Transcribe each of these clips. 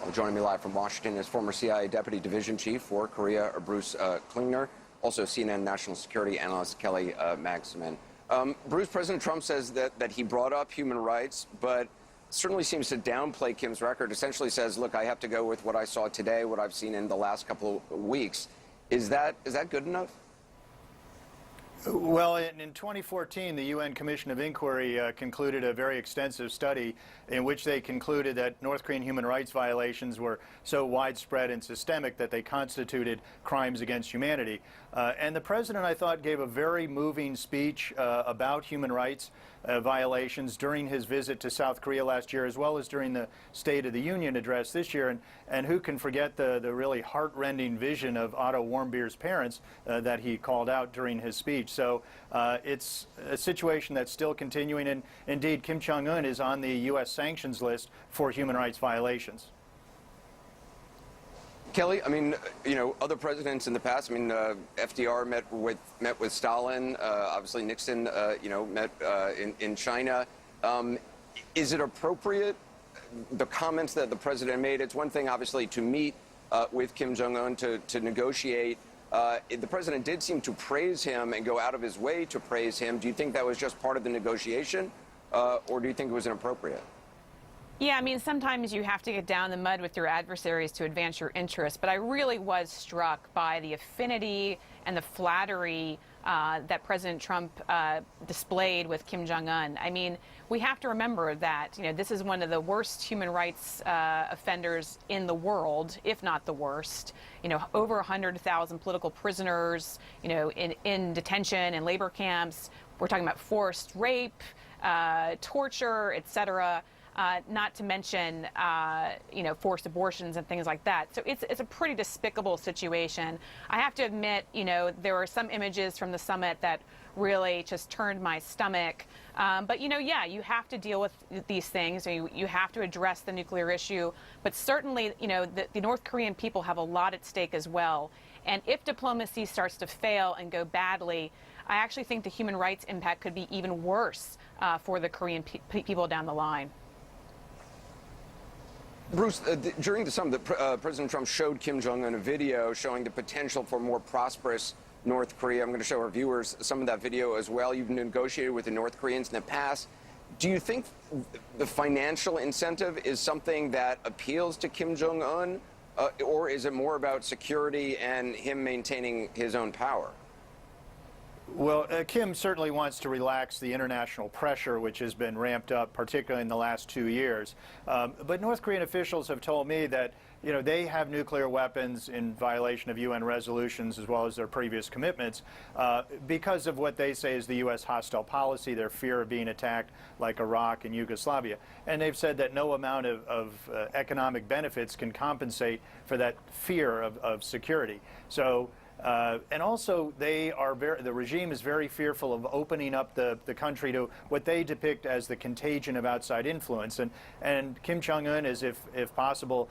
Well, joining me live from Washington is former CIA Deputy Division Chief for Korea, Bruce Klingner, also CNN national security analyst Kelly Magsamen. Bruce, President Trump says that he brought up human rights, but certainly seems to downplay Kim's record, essentially says, look, I have to go with what I saw today, what I've seen in the last couple of weeks. Is that good enough? Well, in 2014, the UN Commission of Inquiry concluded a very extensive study in which they concluded that North Korean human rights violations were so widespread and systemic that they constituted crimes against humanity. And the president, I thought, gave a very moving speech about human rights violations during his visit to South Korea last year, as well as during the State of the Union address this year. And who can forget the really heart-rending vision of Otto Warmbier's parents that he called out during his speech. So it's a situation that's still continuing, and indeed Kim Jong-un is on the U.S. sanctions list for human rights violations. Kelly, I mean, you know, other presidents in the past, I mean, FDR met with Stalin, obviously Nixon, you know, met in China. Is it appropriate, the comments that the president made? It's one thing, obviously, to meet with Kim Jong-un to negotiate. The president did seem to praise him and go out of his way to praise him. Do you think that was just part of the negotiation, or do you think it was inappropriate? Yeah, I mean, sometimes you have to get down in the mud with your adversaries to advance your interests, but I really was struck by the affinity and the flattery that President Trump displayed with Kim Jong-un. I mean, we have to remember that, you know, this is one of the worst human rights offenders in the world, if not the worst. You know, over 100,000 political prisoners, you know, in detention and labor camps. We're talking about forced rape, torture, etc. Not to mention, you know, forced abortions and things like that. So it's a pretty despicable situation. I have to admit, you know, there were some images from the summit that really just turned my stomach. But, you know, yeah, you have to deal with these things. You have to address the nuclear issue. But certainly, you know, the North Korean people have a lot at stake as well. And if diplomacy starts to fail and go badly, I actually think the human rights impact could be even worse for the Korean people down the line. Bruce, during the summit, President Trump showed Kim Jong-un a video showing the potential for more prosperous North Korea. I'm going to show our viewers some of that video as well. You've negotiated with the North Koreans in the past. Do you think the financial incentive is something that appeals to Kim Jong-un, or is it more about security and him maintaining his own power? Well, Kim certainly wants to relax the international pressure, which has been ramped up, particularly in the last 2 years. But North Korean officials have told me that, you know, they have nuclear weapons in violation of UN resolutions as well as their previous commitments because of what they say is the U.S. hostile policy, their fear of being attacked like Iraq and Yugoslavia. And they've said that no amount of economic benefits can compensate for that fear of security. So. And also, the regime is very fearful of opening up the country to what they depict as the contagion of outside influence. And Kim Jong-un is, if possible,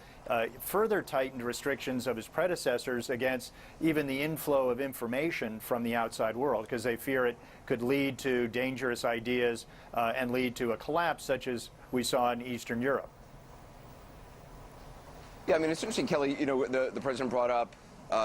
further tightened restrictions of his predecessors against even the inflow of information from the outside world, because they fear it could lead to dangerous ideas and lead to a collapse such as we saw in Eastern Europe. Yeah, I mean, it's interesting, Kelly, you know, the president brought up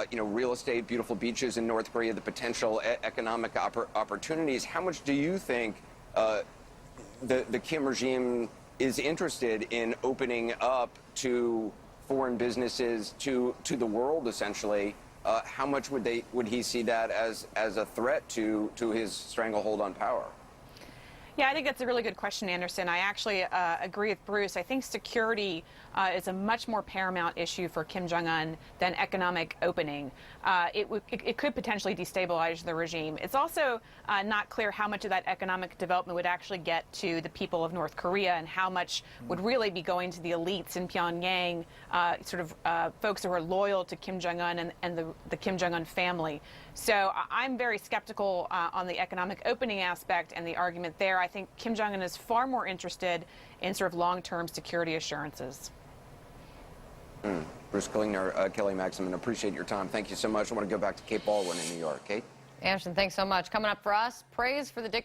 you know, real estate, beautiful beaches in North Korea, the potential economic opportunities. How much do you think the Kim regime is interested in opening up to foreign businesses, to the world, essentially? How much would he see that as a threat to his stranglehold on power? Yeah, I think that's a really good question, Anderson. I actually agree with Bruce. I think security is a much more paramount issue for Kim Jong-un than economic opening. It could potentially destabilize the regime. It's also not clear how much of that economic development would actually get to the people of North Korea and how much would really be going to the elites in Pyongyang, sort of folks who are loyal to Kim Jong-un and the Kim Jong-un family. So I'm very skeptical on the economic opening aspect and the argument there. I think Kim Jong-un is far more interested in sort of long-term security assurances. Bruce Klingner, Kelly Magsamen, appreciate your time. Thank you so much. I want to go back to Kate Baldwin in New York. Kate? Anderson, thanks so much. Coming up for us, praise for the dictator.